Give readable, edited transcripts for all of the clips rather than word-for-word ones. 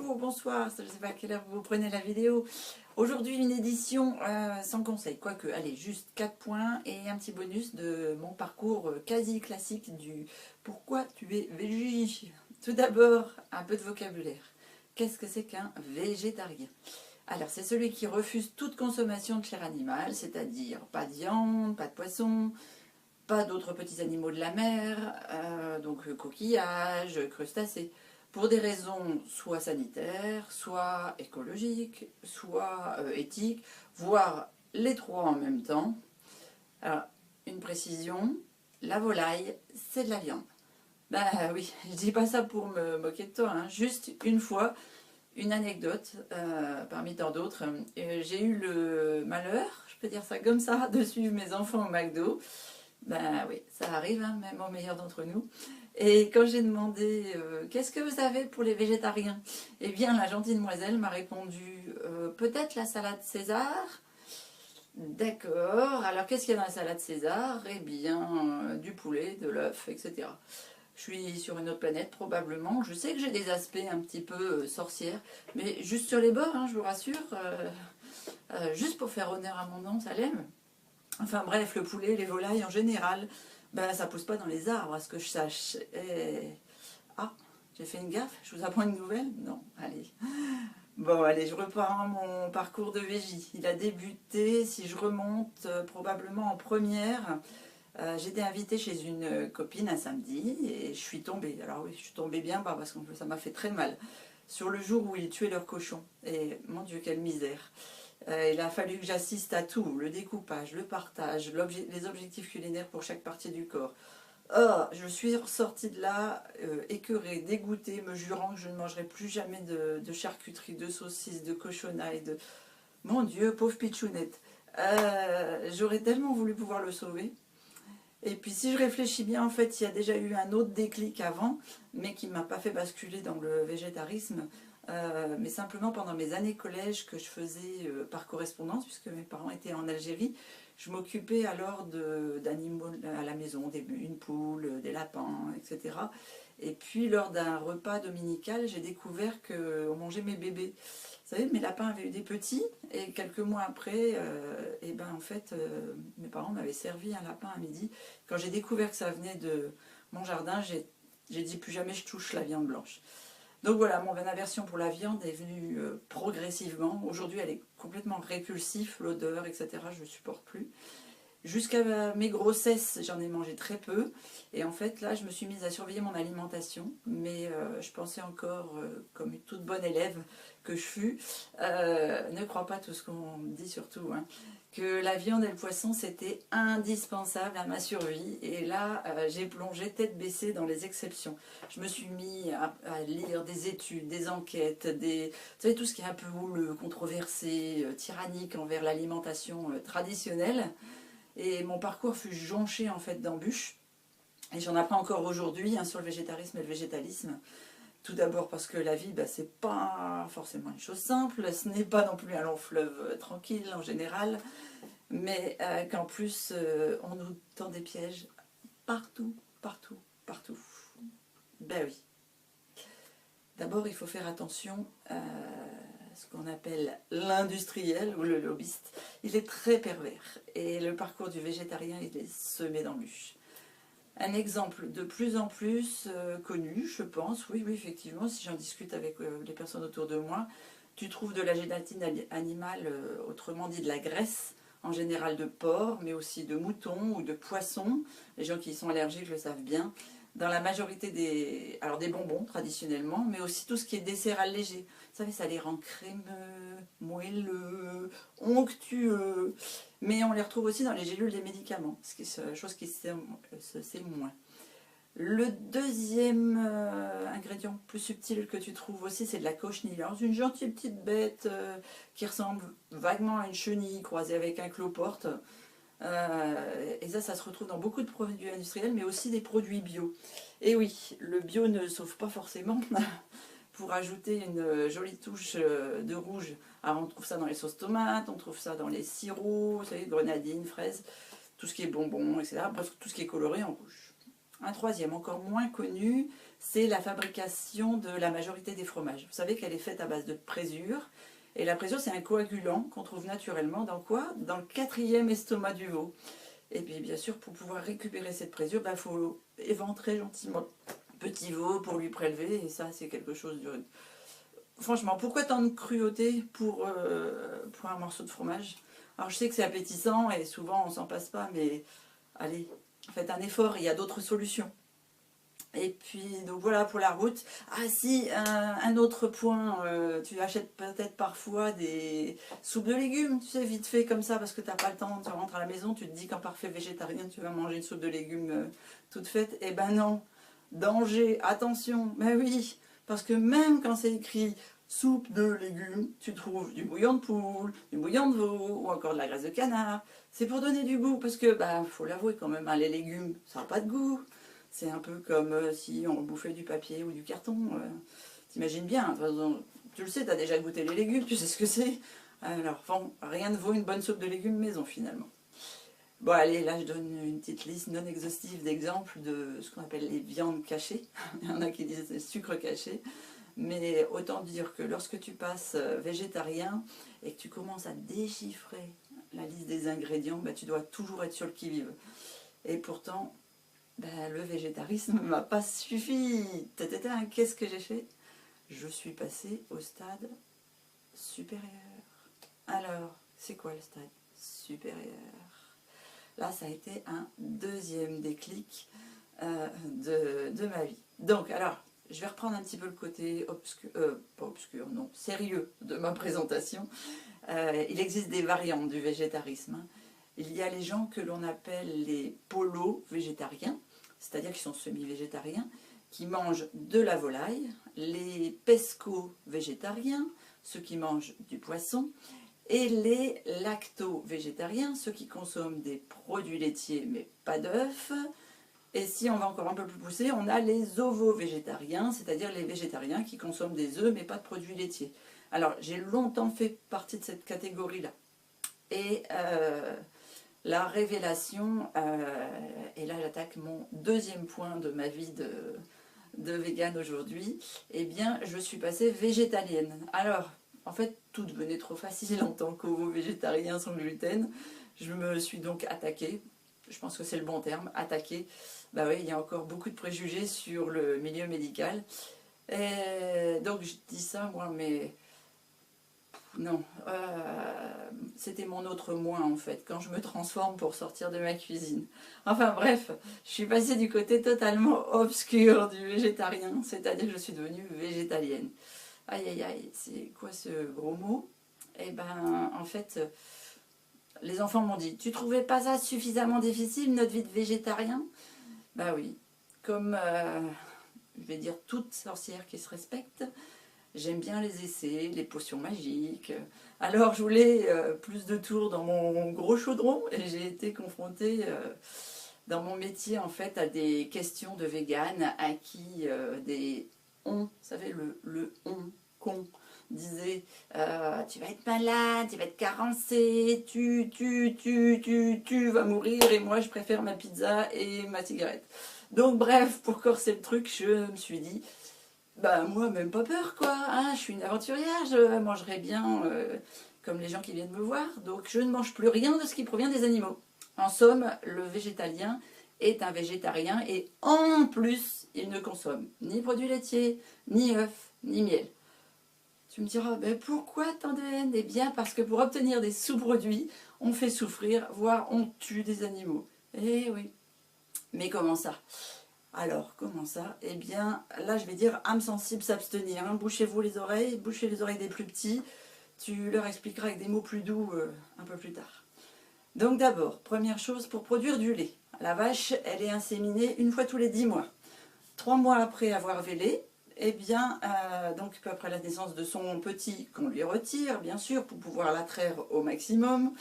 bonjour, bonsoir, je ne sais pas à quelle heure vous prenez la vidéo. Aujourd'hui une édition sans conseil, quoique, allez, juste 4 points et un petit bonus de mon parcours quasi classique du pourquoi tu es végé. Tout d'abord, un peu de vocabulaire. Qu'est-ce que c'est qu'un végétarien? Alors, c'est celui qui refuse toute consommation de chair animale, c'est-à-dire pas de viande, pas de poisson, pas d'autres petits animaux de la mer, donc coquillages, crustacés, pour des raisons soit sanitaires, soit écologiques, soit éthiques, voire les trois en même temps. Alors, une précision, la volaille, c'est de la viande. Ben oui, je dis pas ça pour me moquer de toi, hein. Juste une fois, une anecdote parmi tant d'autres. J'ai eu le malheur, je peux dire ça comme ça, de suivre mes enfants au McDo. Ben oui, ça arrive, hein, même aux meilleurs d'entre nous. Et quand j'ai demandé qu'est-ce que vous avez pour les végétariens, eh bien la gentille demoiselle m'a répondu peut-être la salade César. D'accord, alors qu'est-ce qu'il y a dans la salade César? Eh bien du poulet, de l'œuf, etc. Je suis sur une autre planète probablement. Je sais que j'ai des aspects un petit peu sorcières, mais juste sur les bords, hein, je vous rassure. Juste pour faire honneur à mon nom, ça l'aime. Enfin bref, le poulet, les volailles en général, ben, ça pousse pas dans les arbres, à ce que je sache. Ah, j'ai fait une gaffe, je vous apprends une nouvelle? Non, allez. Bon, allez, je reprends mon parcours de végie. Il a débuté, si je remonte, probablement en première. J'étais invitée chez une copine un samedi et je suis tombée. Alors oui, je suis tombée bien bas parce que ça m'a fait très mal. Sur le jour où ils tuaient leurs cochons. Et mon Dieu, quelle misère. Il a fallu que j'assiste à tout, le découpage, le partage, les objectifs culinaires pour chaque partie du corps. Oh, je suis ressortie de là écœurée, dégoûtée, me jurant que je ne mangerai plus jamais de charcuterie, de saucisses, de cochonailles. Mon Dieu, pauvre pitchounette. J'aurais tellement voulu pouvoir le sauver. Et puis si je réfléchis bien, en fait, il y a déjà eu un autre déclic avant, mais qui ne m'a pas fait basculer dans le végétarisme. Mais simplement pendant mes années collège que je faisais par correspondance, puisque mes parents étaient en Algérie, je m'occupais alors d'animaux à la maison, une poule, des lapins, etc. Et puis lors d'un repas dominical, j'ai découvert qu'on mangeait mes bébés. Vous savez, mes lapins avaient eu des petits, et quelques mois après, et ben en fait, mes parents m'avaient servi un lapin à midi. Quand j'ai découvert que ça venait de mon jardin, j'ai dit plus jamais je touche la viande blanche. Donc voilà, mon aversion pour la viande est venue progressivement. Aujourd'hui, elle est complètement répulsive, l'odeur, etc. Je ne supporte plus. Jusqu'à mes grossesses, j'en ai mangé très peu. Et en fait, là, je me suis mise à surveiller mon alimentation. Mais je pensais encore, comme une toute bonne élève que je fus, ne crois pas tout ce qu'on me dit surtout, hein, que la viande et le poisson, c'était indispensable à ma survie. Et là, j'ai plongé tête baissée dans les exceptions. Je me suis mis à lire des études, des enquêtes, vous savez, tout ce qui est un peu houleux, controversé, tyrannique envers l'alimentation traditionnelle. Et mon parcours fut jonché en fait d'embûches. Et j'en apprends encore aujourd'hui hein, sur le végétarisme et le végétalisme. Tout d'abord parce que la vie, bah, c'est pas forcément une chose simple, ce n'est pas non plus un long fleuve tranquille en général, mais qu'en plus on nous tend des pièges partout, partout, partout. Ben oui. D'abord, il faut faire attention à ce qu'on appelle l'industriel ou le lobbyiste. Il est très pervers et le parcours du végétarien, il est semé d'embûches. Un exemple de plus en plus connu, je pense, oui, effectivement, si j'en discute avec les personnes autour de moi, tu trouves de la gélatine animale, autrement dit de la graisse, en général de porc, mais aussi de mouton ou de poisson. Les gens qui y sont allergiques le savent bien. Dans la majorité des bonbons traditionnellement, mais aussi tout ce qui est dessert allégé. Vous savez, ça les rend crémeux, moelleux, onctueux. Mais on les retrouve aussi dans les gélules des médicaments, ce qui est chose qui se sait moins. Le deuxième ingrédient plus subtil que tu trouves aussi, c'est de la cochenille. Alors, c'est une gentille petite bête qui ressemble vaguement à une chenille croisée avec un cloporte. Et ça se retrouve dans beaucoup de produits industriels, mais aussi des produits bio. Et oui, le bio ne sauve pas forcément. Pour ajouter une jolie touche de rouge, alors on trouve ça dans les sauces tomates, on trouve ça dans les sirops, vous savez, grenadines, fraises, tout ce qui est bonbons, etc. Bref, tout ce qui est coloré en rouge. Un troisième, encore moins connu, c'est la fabrication de la majorité des fromages. Vous savez qu'elle est faite à base de présure. Et la présure, c'est un coagulant qu'on trouve naturellement dans quoi? Dans le 4e estomac du veau. Et puis bien sûr, pour pouvoir récupérer cette présure, il faut éventrer gentiment le petit veau pour lui prélever. Et ça, c'est quelque chose de... Franchement, pourquoi tant de cruauté pour un morceau de fromage? Alors je sais que c'est appétissant et souvent on s'en passe pas, mais allez, faites un effort, il y a d'autres solutions. Et puis, donc voilà pour la route. Ah si, un autre point, tu achètes peut-être parfois des soupes de légumes, tu sais, vite fait comme ça, parce que tu n'as pas le temps, tu rentres à la maison, tu te dis qu'en parfait végétarien, tu vas manger une soupe de légumes toute faite. Eh ben non, danger, attention, mais oui, parce que même quand c'est écrit soupe de légumes, tu trouves du bouillon de poule, du bouillon de veau, ou encore de la graisse de canard. C'est pour donner du goût, parce que, bah, faut l'avouer quand même, hein, les légumes, ça n'a pas de goût. C'est un peu comme si on bouffait du papier ou du carton. T'imagines bien, de toute façon, tu le sais, tu as déjà goûté les légumes, tu sais ce que c'est. Alors, bon, rien ne vaut une bonne soupe de légumes maison finalement. Bon, allez, là je donne une petite liste non exhaustive d'exemples de ce qu'on appelle les viandes cachées. Il y en a qui disent des sucres cachés. Mais autant dire que lorsque tu passes végétarien et que tu commences à déchiffrer la liste des ingrédients, bah, tu dois toujours être sur le qui-vive. Et pourtant, le végétarisme ne m'a pas suffi. Qu'est-ce que j'ai fait? Je suis passée au stade supérieur. Alors, c'est quoi le stade supérieur? Là, ça a été un deuxième déclic de ma vie. Donc, alors, je vais reprendre un petit peu le côté obscur, pas obscur, non, sérieux de ma présentation. Il existe des variantes du végétarisme, hein. Il y a les gens que l'on appelle les polos-végétariens, c'est-à-dire qui sont semi-végétariens, qui mangent de la volaille, les pesco-végétariens, ceux qui mangent du poisson, et les lacto-végétariens, ceux qui consomment des produits laitiers mais pas d'œufs. Et si on va encore un peu plus pousser, on a les ovo-végétariens, c'est-à-dire les végétariens qui consomment des œufs mais pas de produits laitiers. Alors j'ai longtemps fait partie de cette catégorie-là. Et la révélation, et là j'attaque mon deuxième point de ma vie de végane aujourd'hui, eh bien je suis passée végétalienne. Alors, en fait, tout devenait trop facile en tant qu'ovo-végétarien sans gluten. Je me suis donc attaquée, je pense que c'est le bon terme, attaquée. Bah oui, il y a encore beaucoup de préjugés sur le milieu médical. Et donc je dis ça, moi, mais... Non, c'était mon autre moi en fait, quand je me transforme pour sortir de ma cuisine. Enfin bref, je suis passée du côté totalement obscur du végétarien, c'est-à-dire que je suis devenue végétalienne. Aïe aïe aïe, c'est quoi ce gros mot? Eh ben en fait, les enfants m'ont dit, tu trouvais pas ça suffisamment difficile notre vie de végétarien? Bah oui, comme je vais dire toute sorcière qui se respecte, j'aime bien les essais, les potions magiques. Alors je voulais plus de tours dans mon gros chaudron et j'ai été confrontée dans mon métier en fait à des questions de vegan à qui des on, vous savez le on, con, disait tu vas être malade, tu vas être carencé, tu vas mourir et moi je préfère ma pizza et ma cigarette. Donc bref, pour corser le truc, je me suis dit bah moi même pas peur quoi, hein, je suis une aventurière, je mangerai bien comme les gens qui viennent me voir, donc je ne mange plus rien de ce qui provient des animaux. En somme, le végétalien est un végétarien et en plus il ne consomme ni produits laitiers, ni œufs, ni miel. Tu me diras, ben pourquoi tant de haine? Eh bien parce que pour obtenir des sous-produits, on fait souffrir, voire on tue des animaux. Eh oui, mais comment ça? Alors, comment ça? Eh bien, là, je vais dire âme sensible s'abstenir. Hein. Bouchez-vous les oreilles, bouchez les oreilles des plus petits. Tu leur expliqueras avec des mots plus doux un peu plus tard. Donc d'abord, première chose, pour produire du lait. La vache, elle est inséminée une fois tous les 10 mois. 3 mois après avoir vélé, eh bien, donc peu après la naissance de son petit, qu'on lui retire, bien sûr, pour pouvoir la traire au maximum.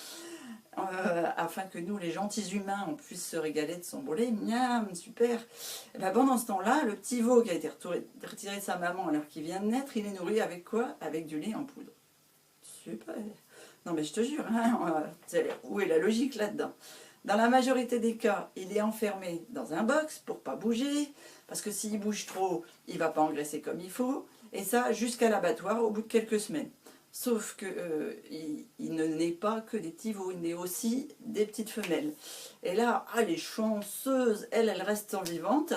Afin que nous, les gentils humains, on puisse se régaler de son beau lait. Miam, super. Et ben pendant ce temps-là, le petit veau qui a été retiré de sa maman alors qu'il vient de naître, il est nourri avec quoi? Avec du lait en poudre. Super. Non mais je te jure, hein, où est la logique là-dedans? Dans la majorité des cas, il est enfermé dans un box pour pas bouger, Parce que s'il bouge trop, il ne va pas engraisser comme il faut. Et ça, jusqu'à l'abattoir, au bout de quelques semaines. Sauf que il ne naît pas que des petits veaux, il naît aussi des petites femelles. Et là, les chanceuses, elles restent vivantes.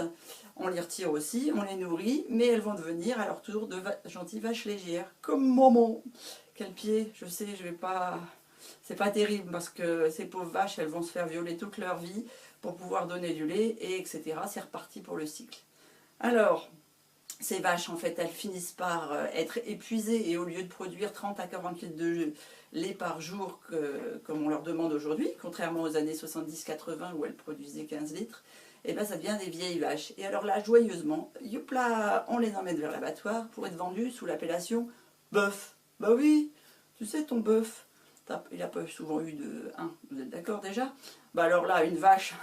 On les retire aussi, on les nourrit, mais elles vont devenir à leur tour de gentilles vaches légères, comme maman. Quel pied, je sais, je vais pas... C'est pas terrible parce que ces pauvres vaches, elles vont se faire violer toute leur vie pour pouvoir donner du lait, et etc. C'est reparti pour le cycle. Alors, ces vaches, en fait, elles finissent par être épuisées et au lieu de produire 30 à 40 litres de lait par jour, comme on leur demande aujourd'hui, contrairement aux années 70-80 où elles produisaient 15 litres, et bien ça devient des vieilles vaches. Et alors là, joyeusement, youpla, on les emmène vers l'abattoir pour être vendus sous l'appellation bœuf. Bah oui, tu sais, ton bœuf, il n'a pas souvent eu de 1, vous êtes d'accord déjà? Bah alors là, une vache,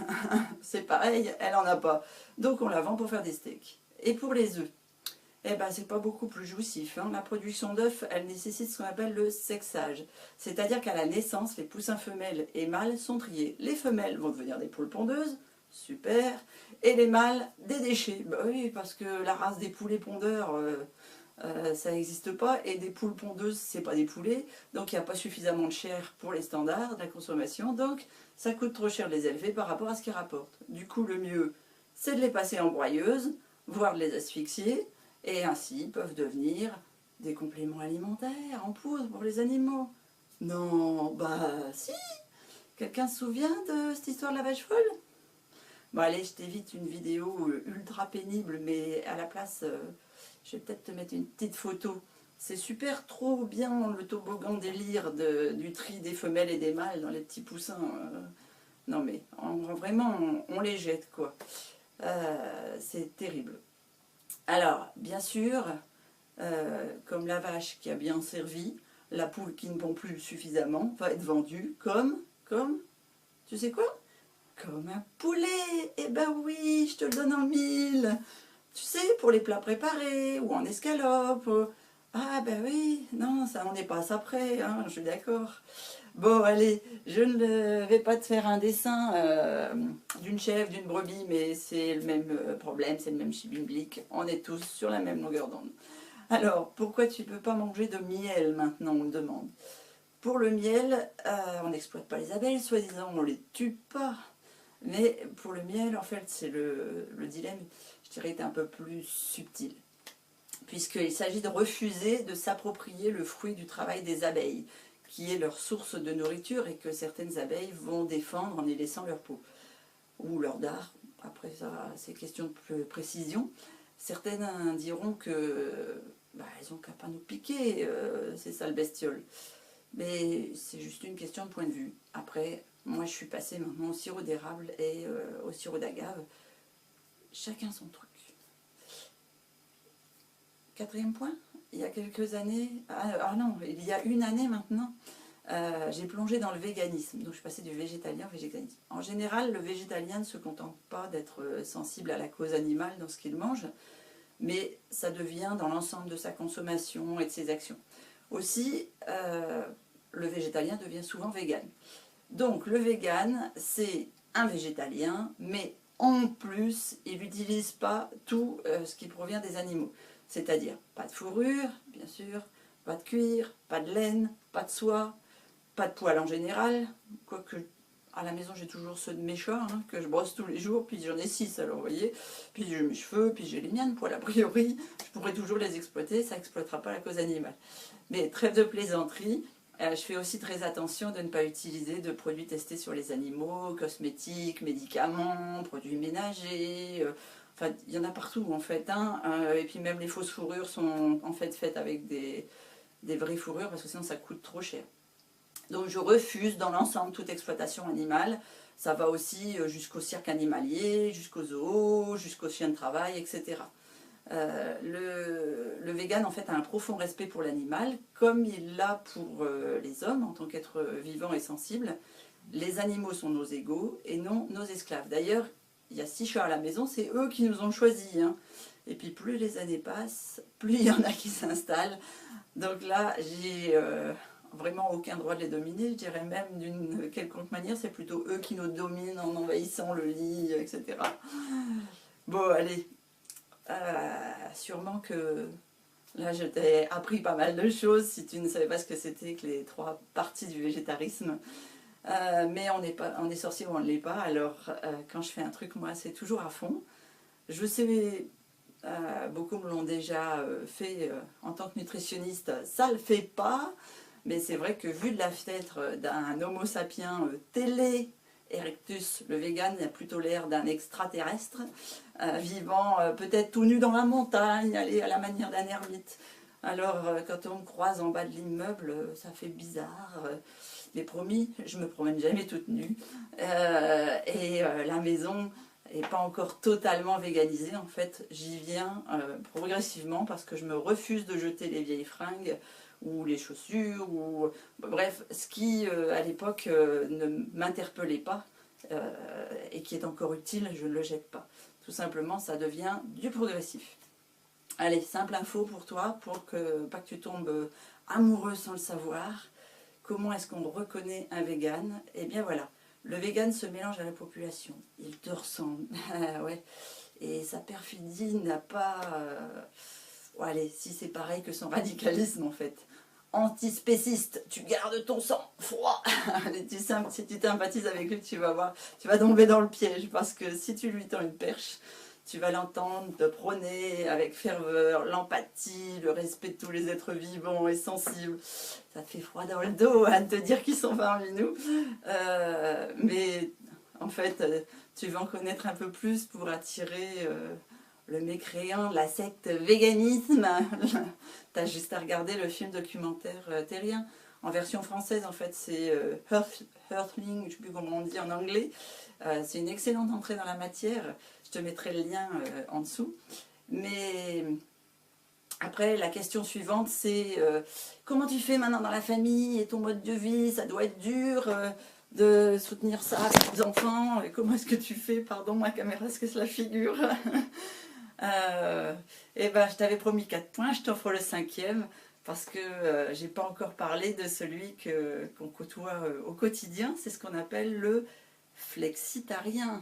c'est pareil, elle n'en a pas. Donc on la vend pour faire des steaks. Et pour les œufs, eh ben, c'est pas beaucoup plus jouissif. Hein. La production d'œufs, elle nécessite ce qu'on appelle le sexage. C'est-à-dire qu'à la naissance, les poussins femelles et mâles sont triés. Les femelles vont devenir des poules pondeuses, super, et les mâles, des déchets. Bah oui, parce que la race des poulets pondeurs, ça n'existe pas, et des poules pondeuses, c'est pas des poulets, donc il n'y a pas suffisamment de chair pour les standards de la consommation, donc ça coûte trop cher de les élever par rapport à ce qu'ils rapportent. Du coup, le mieux, c'est de les passer en broyeuse, voire de les asphyxier, et ainsi peuvent devenir des compléments alimentaires en poudre pour les animaux. Non, bah si. Quelqu'un se souvient de cette histoire de la vache folle? Bon allez, je t'évite une vidéo ultra pénible, mais à la place, je vais peut-être te mettre une petite photo. C'est super trop bien le toboggan délire du tri des femelles et des mâles dans les petits poussins. Non mais vraiment, on les jette quoi. C'est terrible. Alors, bien sûr, comme la vache qui a bien servi, la poule qui ne pond plus suffisamment va être vendue comme, tu sais quoi? Comme un poulet. Eh ben oui, je te le donne en mille. Tu sais, pour les plats préparés ou en escalope. Ah ben oui, non, ça on n'est pas à ça près, hein, je suis d'accord. Bon, allez, je ne vais pas te faire un dessin d'une chèvre, d'une brebis, mais c'est le même problème, c'est le même chibimblique. On est tous sur la même longueur d'onde. Alors, pourquoi tu ne peux pas manger de miel maintenant, on me demande. Pour le miel, on n'exploite pas les abeilles, soi-disant, on ne les tue pas. Mais pour le miel, en fait, c'est le dilemme, je dirais, est un peu plus subtil. Puisqu'il s'agit de refuser de s'approprier le fruit du travail des abeilles, qui est leur source de nourriture et que certaines abeilles vont défendre en y laissant leur peau. Ou leur dard, après ça, c'est question de précision. Certaines diront que elles n'ont qu'à pas nous piquer, c'est ça le bestiole. Mais c'est juste une question de point de vue. Après, moi je suis passée maintenant au sirop d'érable et au sirop d'agave. Chacun son truc. Quatrième point, il y a quelques années, non, il y a une année maintenant, j'ai plongé dans le véganisme. Donc je suis passée du végétalien au végétarisme. En général, le végétalien ne se contente pas d'être sensible à la cause animale dans ce qu'il mange, mais ça devient dans l'ensemble de sa consommation et de ses actions. Aussi, le végétalien devient souvent vegan. Donc le vegan, c'est un végétalien, mais en plus, il n'utilise pas tout ce qui provient des animaux. C'est-à-dire pas de fourrure, bien sûr, pas de cuir, pas de laine, pas de soie, pas de poils en général, quoique à la maison j'ai toujours ceux de mes chats, hein, que je brosse tous les jours, puis j'en ai 6 alors vous voyez, puis j'ai mes cheveux, puis j'ai les miens de poils a priori, je pourrais toujours les exploiter, ça n'exploitera pas la cause animale. Mais trêve de plaisanterie, je fais aussi très attention de ne pas utiliser de produits testés sur les animaux, cosmétiques, médicaments, produits ménagers, enfin il y en a partout en fait, hein, et puis même les fausses fourrures sont en fait faites avec des vraies fourrures parce que sinon ça coûte trop cher. Donc je refuse dans l'ensemble toute exploitation animale. Ça va aussi jusqu'au cirque animalier, jusqu'aux zoos, jusqu'aux chiens de travail, etc. Le vegan en fait a un profond respect pour l'animal, comme il l'a pour les hommes en tant qu'êtres vivants et sensibles. Les animaux sont nos égaux et non nos esclaves. D'ailleurs, il y a 6 chats à la maison, c'est eux qui nous ont choisis. Hein. Et puis plus les années passent, plus il y en a qui s'installent. Donc là, j'ai vraiment aucun droit de les dominer. Je dirais même d'une quelconque manière, c'est plutôt eux qui nous dominent en envahissant le lit, etc. Bon, allez. sûrement que là je t'ai appris pas mal de choses si tu ne savais pas ce que c'était que les 3 parties du végétarisme. Mais on est sorcier ou on ne l'est pas, alors quand je fais un truc, moi c'est toujours à fond. Je sais, beaucoup me l'ont déjà fait en tant que nutritionniste, ça le fait pas, mais c'est vrai que vu de la fenêtre d'un homo sapiens télé Erectus, le vegan a plutôt l'air d'un extraterrestre, vivant peut-être tout nu dans la montagne, aller à la manière d'un ermite. Alors quand on me croise en bas de l'immeuble, ça fait bizarre. Mais promis, je me promène jamais toute nue. La maison n'est pas encore totalement véganisée. En fait, j'y viens progressivement parce que je me refuse de jeter les vieilles fringues ou les chaussures, ou bref, ce qui à l'époque ne m'interpellait pas et qui est encore utile, je ne le jette pas. Tout simplement, ça devient du progressif. Allez, simple info pour toi, pour que pas que tu tombes amoureux sans le savoir. Comment est-ce qu'on reconnaît un vegan? Eh bien voilà, le vegan se mélange à la population. Il te ressemble. Ouais. Et sa perfidie n'a pas... allez, si c'est pareil que son radicalisme en fait. Antispéciste, tu gardes ton sang froid. Si tu sympathises avec lui, tu vas voir, tu vas tomber dans le piège, parce que si tu lui tends une perche, tu vas l'entendre te prôner avec ferveur l'empathie, le respect de tous les êtres vivants et sensibles. Ça te fait froid dans le dos à te dire qu'ils sont parmi nous. Mais en fait, tu vas en connaître un peu plus pour attirer le mécréant de la secte véganisme. T'as juste à regarder le film documentaire terrien. En version française, en fait, c'est Earthling, je ne sais plus comment on dit en anglais. C'est une excellente entrée dans la matière. Je te mettrai le lien en dessous. Mais après, la question suivante, c'est comment tu fais maintenant dans la famille et ton mode de vie? Ça doit être dur de soutenir ça avec les enfants. Et comment est-ce que tu fais? Pardon, ma caméra, est-ce que c'est la figure? Et ben, je t'avais promis 4 points, je t'offre le 5e. Parce que j'ai pas encore parlé de celui qu'on côtoie au quotidien. C'est ce qu'on appelle le flexitarien.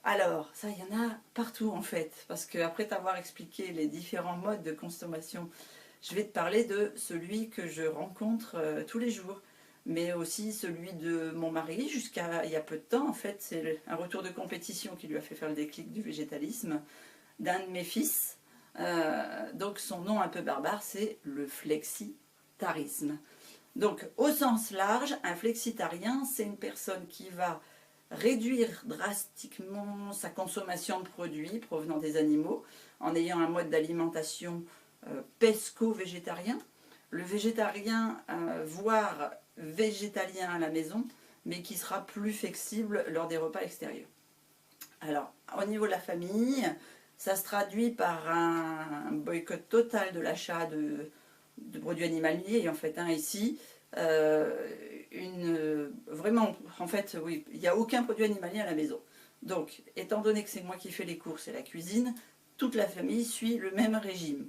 Alors, ça, il y en a partout en fait, parce qu'après t'avoir expliqué les différents modes de consommation, je vais te parler de celui que je rencontre tous les jours, mais aussi celui de mon mari jusqu'à il y a peu de temps. En fait, c'est un retour de compétition qui lui a fait faire le déclic du végétalisme d'un de mes fils. Donc son nom un peu barbare, c'est le flexitarisme. Donc au sens large, un flexitarien, c'est une personne qui va réduire drastiquement sa consommation de produits provenant des animaux en ayant un mode d'alimentation pesco-végétarien. Le végétarien, voire végétalien à la maison, mais qui sera plus flexible lors des repas extérieurs. Alors, au niveau de la famille, ça se traduit par un boycott total de l'achat de produits animaliers, et en fait un ici, vraiment, en fait, oui, il n'y a aucun produit animalier à la maison. Donc, étant donné que c'est moi qui fais les courses et la cuisine, toute la famille suit le même régime.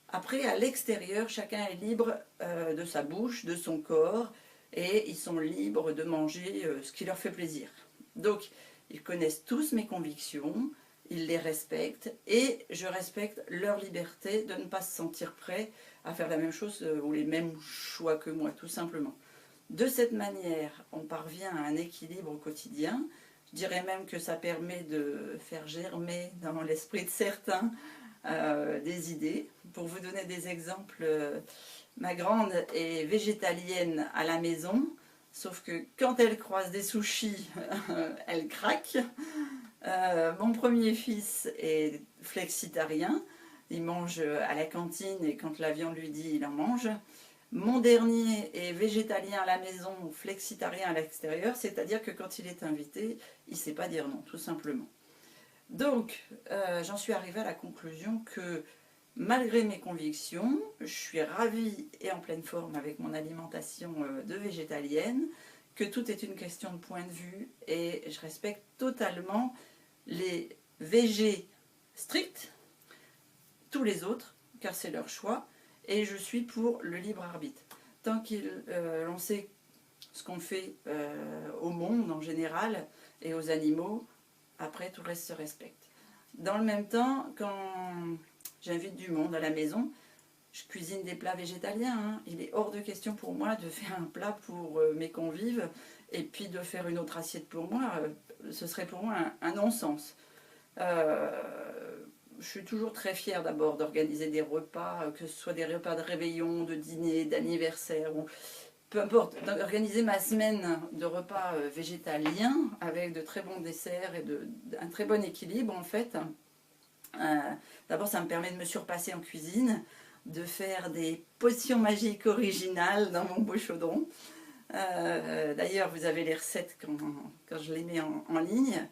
Après, à l'extérieur, chacun est libre de sa bouche, de son corps, et ils sont libres de manger ce qui leur fait plaisir. Donc, ils connaissent tous mes convictions, ils les respectent, et je respecte leur liberté de ne pas se sentir prêts à faire la même chose ou les mêmes choix que moi, tout simplement. De cette manière, on parvient à un équilibre au quotidien. Je dirais même que ça permet de faire germer dans l'esprit de certains des idées. Pour vous donner des exemples, ma grande est végétalienne à la maison, sauf que quand elle croise des sushis, elle craque. Mon premier fils est flexitarien, il mange à la cantine et quand la viande lui dit, il en mange. Mon dernier est végétalien à la maison, flexitarien à l'extérieur, c'est-à-dire que quand il est invité, il ne sait pas dire non, tout simplement. Donc, j'en suis arrivée à la conclusion que malgré mes convictions, je suis ravie et en pleine forme avec mon alimentation de végétalienne, que tout est une question de point de vue et je respecte totalement les végés stricts, tous les autres, car c'est leur choix, et je suis pour le libre arbitre. Tant qu'on sait ce qu'on fait au monde en général et aux animaux, après tout le reste se respecte. Dans le même temps, quand j'invite du monde à la maison, je cuisine des plats végétaliens. Hein. Il est hors de question pour moi de faire un plat pour mes convives et puis de faire une autre assiette pour moi. Ce serait pour moi un non-sens. Je suis toujours très fière d'abord d'organiser des repas, que ce soit des repas de réveillon, de dîner, d'anniversaire, ou peu importe, d'organiser ma semaine de repas végétaliens avec de très bons desserts et un très bon équilibre en fait. D'abord, ça me permet de me surpasser en cuisine, de faire des potions magiques originales dans mon beau chaudron. D'ailleurs, vous avez les recettes quand je les mets en ligne.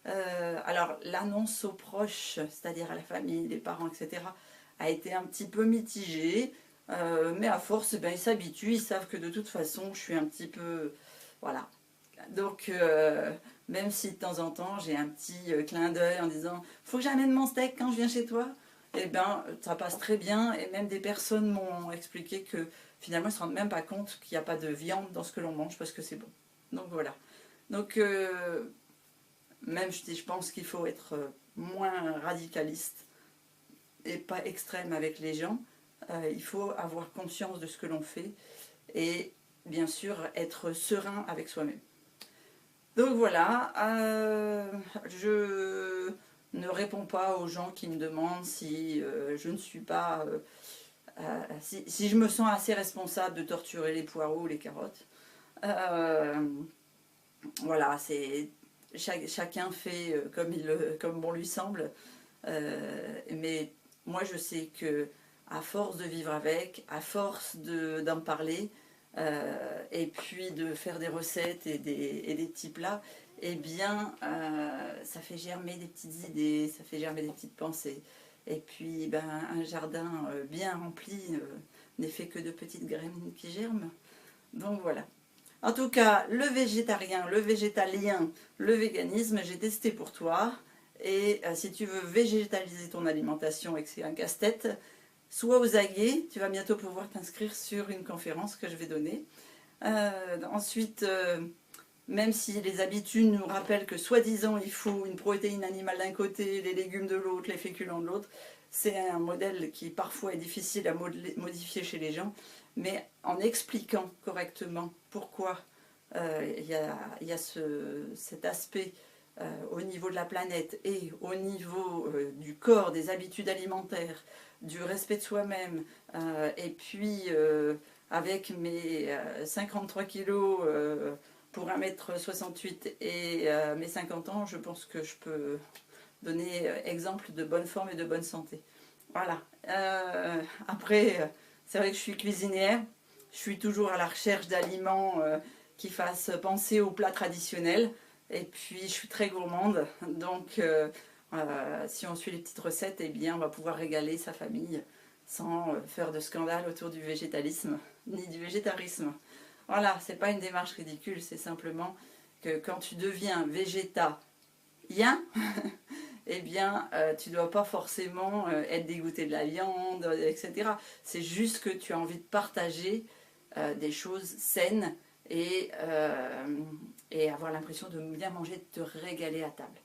Alors, l'annonce aux proches, c'est-à-dire à la famille, les parents, etc., a été un petit peu mitigée. Mais à force, ben, ils s'habituent, ils savent que de toute façon, je suis un petit peu... Voilà. Donc, même si de temps en temps, j'ai un petit clin d'œil en disant « Faut que j'amène mon steak quand je viens chez toi », eh bien, ça passe très bien. Et même des personnes m'ont expliqué que finalement, ils ne se rendent même pas compte qu'il n'y a pas de viande dans ce que l'on mange parce que c'est bon. Donc, voilà. Donc, même je pense qu'il faut être moins radicaliste et pas extrême avec les gens. Il faut avoir conscience de ce que l'on fait et bien sûr être serein avec soi-même. Donc voilà, je ne réponds pas aux gens qui me demandent si je ne suis pas... si je me sens assez responsable de torturer les poireaux ou les carottes. Voilà, c'est chacun fait comme bon lui semble. Mais moi je sais que à force de vivre avec, à force d'en parler, et puis de faire des recettes et des petits plats, eh bien ça fait germer des petites idées, ça fait germer des petites pensées. Et puis ben, un jardin bien rempli n'est fait que de petites graines qui germent. Donc voilà. En tout cas, le végétarien, le végétalien, le véganisme, j'ai testé pour toi. Et si tu veux végétaliser ton alimentation et que c'est un casse-tête, sois aux aguets. Tu vas bientôt pouvoir t'inscrire sur une conférence que je vais donner. Ensuite, même si les habitudes nous rappellent que soi-disant il faut une protéine animale d'un côté, les légumes de l'autre, les féculents de l'autre, c'est un modèle qui parfois est difficile à modifier chez les gens, mais en expliquant correctement pourquoi il y a cet aspect au niveau de la planète et au niveau du corps, des habitudes alimentaires, du respect de soi-même, et puis avec mes 53 kilos pour 1,68 m et mes 50 ans, je pense que je peux donner exemple de bonne forme et de bonne santé. Voilà. Après, c'est vrai que je suis cuisinière, je suis toujours à la recherche d'aliments qui fassent penser aux plats traditionnels. Et puis, je suis très gourmande, donc si on suit les petites recettes, eh bien, on va pouvoir régaler sa famille sans faire de scandale autour du végétalisme ni du végétarisme. Voilà, c'est pas une démarche ridicule, c'est simplement que quand tu deviens végétarien, eh bien, tu ne dois pas forcément être dégoûté de la viande, etc. C'est juste que tu as envie de partager des choses saines et avoir l'impression de bien manger, de te régaler à table.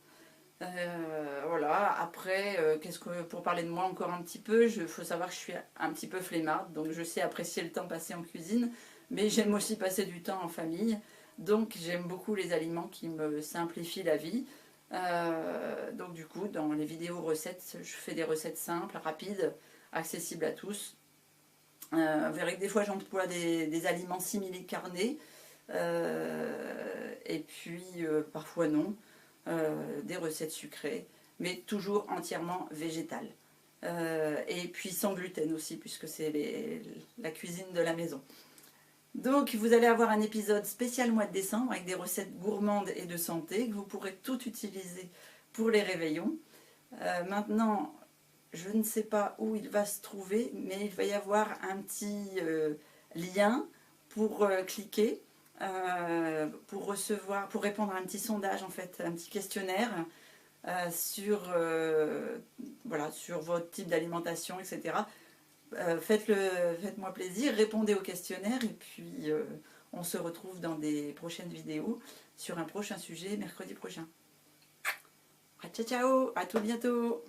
Voilà, après, pour parler de moi encore un petit peu, il faut savoir que je suis un petit peu flemmarde, donc je sais apprécier le temps passé en cuisine, mais j'aime aussi passer du temps en famille, donc j'aime beaucoup les aliments qui me simplifient la vie. Donc du coup, dans les vidéos recettes, je fais des recettes simples, rapides, accessibles à tous. Vous verrez que des fois j'emploie des aliments simili carnés, et puis parfois non. Des recettes sucrées, mais toujours entièrement végétales. Et puis sans gluten aussi, puisque c'est la cuisine de la maison. Donc vous allez avoir un épisode spécial mois de décembre avec des recettes gourmandes et de santé que vous pourrez tout utiliser pour les réveillons. Maintenant, je ne sais pas où il va se trouver, mais il va y avoir un petit lien pour cliquer. Pour répondre à un petit sondage, en fait, un petit questionnaire sur votre type d'alimentation, etc. Faites-moi plaisir, répondez au questionnaire et puis on se retrouve dans des prochaines vidéos sur un prochain sujet mercredi prochain. Ciao ciao, à tout bientôt.